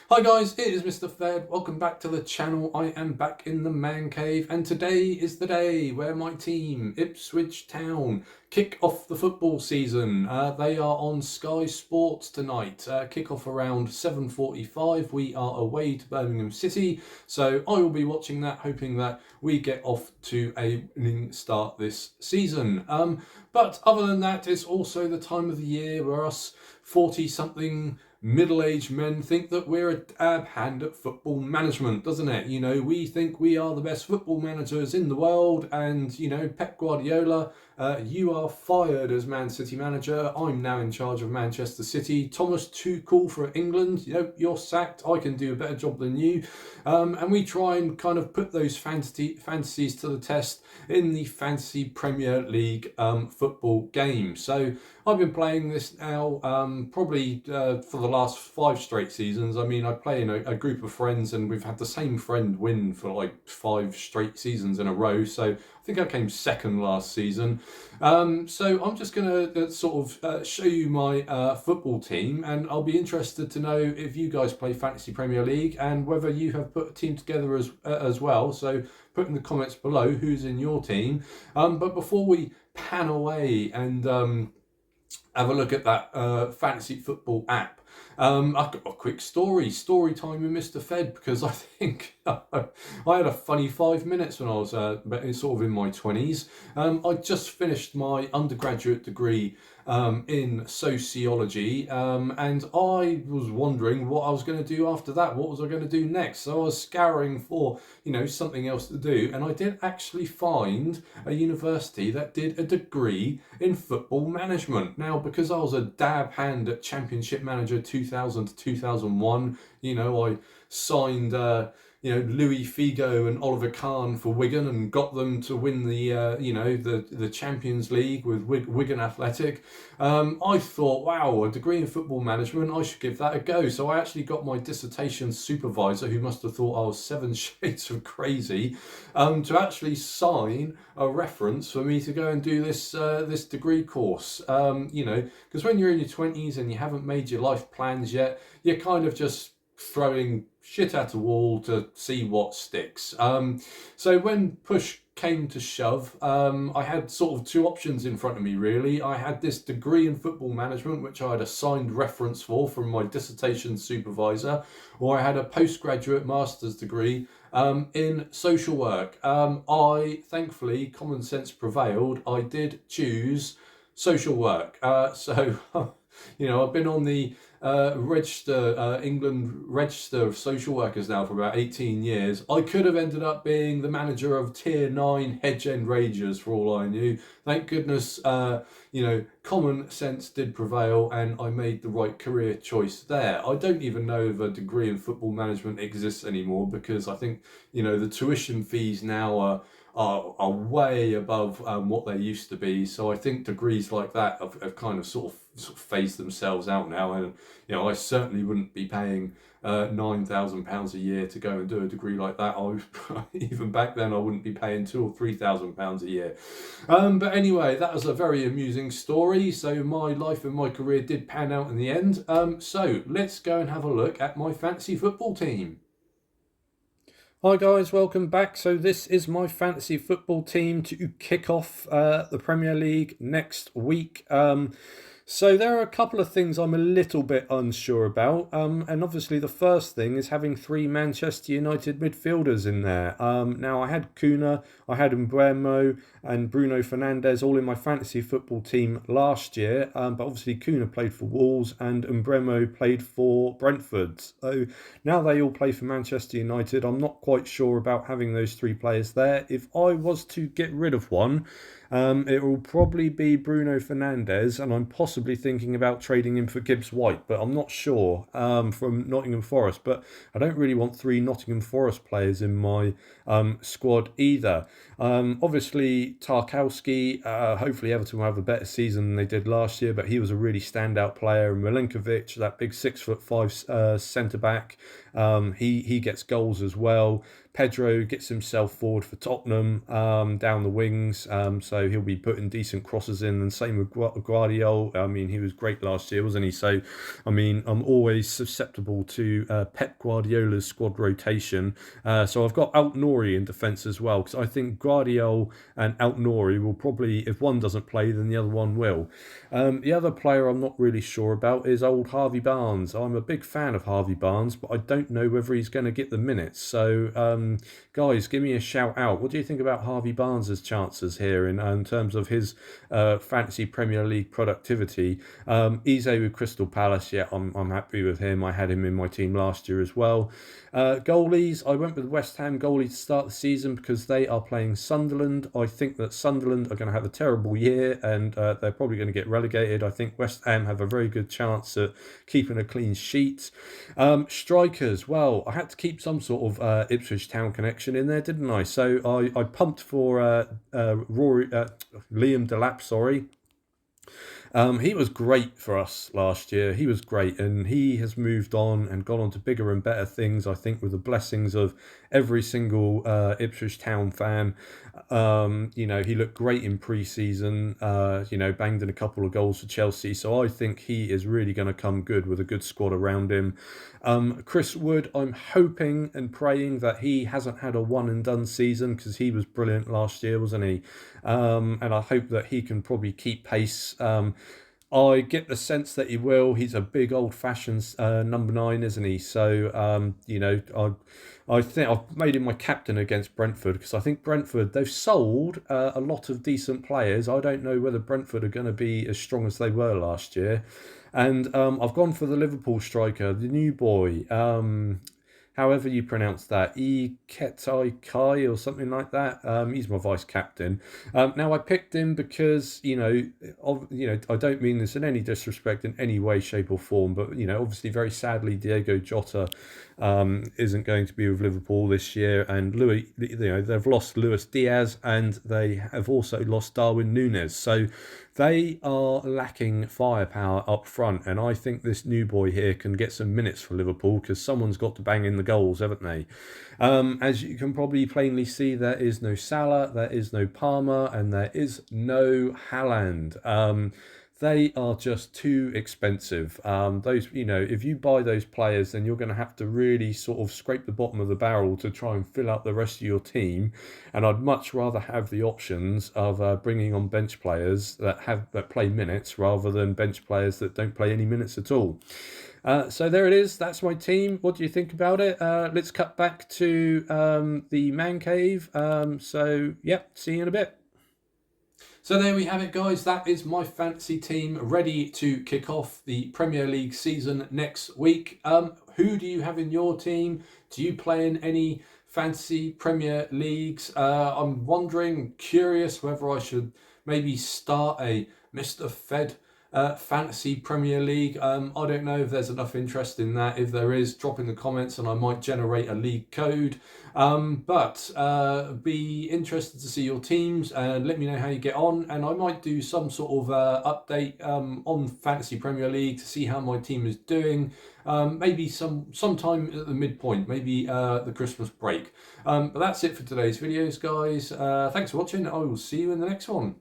Hi guys, it is Mr. Fed. Welcome back to the channel. I am back in the man cave, and today is the day where my team, Ipswich Town, kick off the football season. They are on Sky Sports tonight. Kick off around 7:45. We are away to Birmingham City, so I will be watching that, hoping that we get off to a winning start this season. But other than that, it's also the time of the year where us 40-something middle-aged men think that we're a dab hand at football management, doesn't it? You know, we think we are the best football managers in the world, and, you know, Pep Guardiola, you are fired as Man City manager. I'm now in charge of Manchester City. Thomas Tuchel for England, you know, you're sacked. I can do a better job than you. And we try and kind of put those fantasies to the test in the Fantasy Premier League football game. So I've been playing this now probably for the last 5 straight seasons. I mean, I play in a group of friends, and we've had the same friend win for like 5 straight seasons in a row. So I think I came second last season. So I'm just going to sort of show you my football team, and I'll be interested to know if you guys play Fantasy Premier League and whether you have put a team together as well. So put in the comments below who's in your team. But before we pan away and have a look at that fantasy football app. I've got a quick story time with Mr. Fed, because I think I had a funny 5 minutes when I was sort of in my 20s. I just finished my undergraduate degree in sociology, and I was wondering what I was going to do after that. What was I going to do next? So I was scouring for, something else to do, and I did actually find a university that did a degree in football management. Now, because I was a dab hand at Championship Manager 2000 to 2001, I signed Louis Figo and Oliver Kahn for Wigan and got them to win the Champions League with Wigan Athletic. I thought, wow, a degree in football management, I should give that a go. So I actually got my dissertation supervisor, who must have thought I was 7 shades of crazy, to actually sign a reference for me to go and do this degree course. Because when you're in your 20s and you haven't made your life plans yet, you're kind of just throwing shit at a wall to see what sticks. So when push came to shove, I had sort of two options in front of me, really. I had this degree in football management, which I had a signed reference for from my dissertation supervisor, or I had a postgraduate master's degree in social work. Thankfully, common sense prevailed. I did choose social work. I've been on the England register of social workers now for about 18 years. I could have ended up being the manager of Tier 9 Hedge End Rangers for all I knew. Thank goodness, common sense did prevail, and I made the right career choice there. I don't even know if a degree in football management exists anymore, because I think, the tuition fees now are way above what they used to be. So I think degrees like that have kind of sort of phased themselves out now. And I certainly wouldn't be paying £9,000 a year to go and do a degree like that. Even back then, I wouldn't be paying £2,000 or £3,000 a year. But anyway, that was a very amusing story. So my life and my career did pan out in the end. So let's go and have a look at my fantasy football team. Hi guys, welcome back. So this is my fantasy football team to kick off the Premier League next week. So there are a couple of things I'm a little bit unsure about, and obviously the first thing is having 3 Manchester United midfielders in there. Now I had Kuna, I had Mbeumo and Bruno Fernandes all in my fantasy football team last year, but obviously Kuna played for Wolves and Mbeumo played for Brentford. So now they all play for Manchester United. I'm not quite sure about having those 3 players there. If I was to get rid of one, it will probably be Bruno Fernandes, and I'm possibly thinking about trading him for Gibbs White, but I'm not sure, from Nottingham Forest. But I don't really want 3 Nottingham Forest players in my squad either. Obviously, Tarkowski, hopefully Everton will have a better season than they did last year, but he was a really standout player. And Milinkovic, that big 6'5" centre-back, he gets goals as well. Pedro gets himself forward for Tottenham down the wings, so so he'll be putting decent crosses in. And same with Guardiola. I mean, he was great last year, wasn't he? So, I mean, I'm always susceptible to Pep Guardiola's squad rotation. So I've got Alt-Nouri in defence as well, because I think Guardiola and Alt-Nouri will probably, if one doesn't play, then the other one will. The other player I'm not really sure about is old Harvey Barnes. I'm a big fan of Harvey Barnes, but I don't know whether he's going to get the minutes. So, guys, give me a shout out. What do you think about Harvey Barnes' chances here in terms of his fantasy Premier League productivity? Eze with Crystal Palace, yeah, I'm happy with him. I had him in my team last year as well. Goalies, I went with West Ham goalie to start the season because they are playing Sunderland. I think that Sunderland are going to have a terrible year and they're probably going to get relegated. I think West Ham have a very good chance at keeping a clean sheet. Strikers, well, I had to keep some sort of Ipswich Town connection in there, didn't I? So I pumped for Liam Delap, sorry. He was great for us last year. He was great, and he has moved on and gone on to bigger and better things, I think, with the blessings of every single Ipswich Town fan. You know, he looked great in pre-season, you know, banged in a couple of goals for Chelsea. So I think he is really going to come good with a good squad around him. Chris Wood, I'm hoping and praying that he hasn't had a one and done season because he was brilliant last year, wasn't he? And I hope that he can probably keep pace. I get the sense that he will. He's a big old-fashioned number 9, isn't he? So, you know, I think I've made him my captain against Brentford because I think Brentford, they've sold a lot of decent players. I don't know whether Brentford are going to be as strong as they were last year. And I've gone for the Liverpool striker, the new boy. However you pronounce that, Iketai Kai or something like that. He's my vice captain. Now I picked him because you know, I don't mean this in any disrespect in any way, shape, or form, but you know, obviously, very sadly, Diego Jota isn't going to be with Liverpool this year, and Louis, you know, they've lost Luis Diaz and they have also lost Darwin Núñez. So they are lacking firepower up front, and I think this new boy here can get some minutes for Liverpool because someone's got to bang in the goals, haven't they? As you can probably plainly see, there is no Salah, there is no Palmer, and there is no Haaland. They are just too expensive. Those, you know, if you buy those players, then you're going to have to really sort of scrape the bottom of the barrel to try and fill out the rest of your team. And I'd much rather have the options of bringing on bench players that play minutes rather than bench players that don't play any minutes at all. So there it is. That's my team. What do you think about it? Let's cut back to the man cave. So, yep, see you in a bit. So there we have it, guys. That is my fantasy team ready to kick off the Premier League season next week. Who do you have in your team? Do you play in any fantasy Premier Leagues? I'm wondering, curious whether I should maybe start a Mr. Fed Fantasy Premier League. I don't know if there's enough interest in that. If there is, drop in the comments and I might generate a league code. But be interested to see your teams and let me know how you get on. And I might do some sort of update on Fantasy Premier League to see how my team is doing. Maybe sometime at the midpoint, maybe the Christmas break. But that's it for today's videos, guys. Thanks for watching. I will see you in the next one.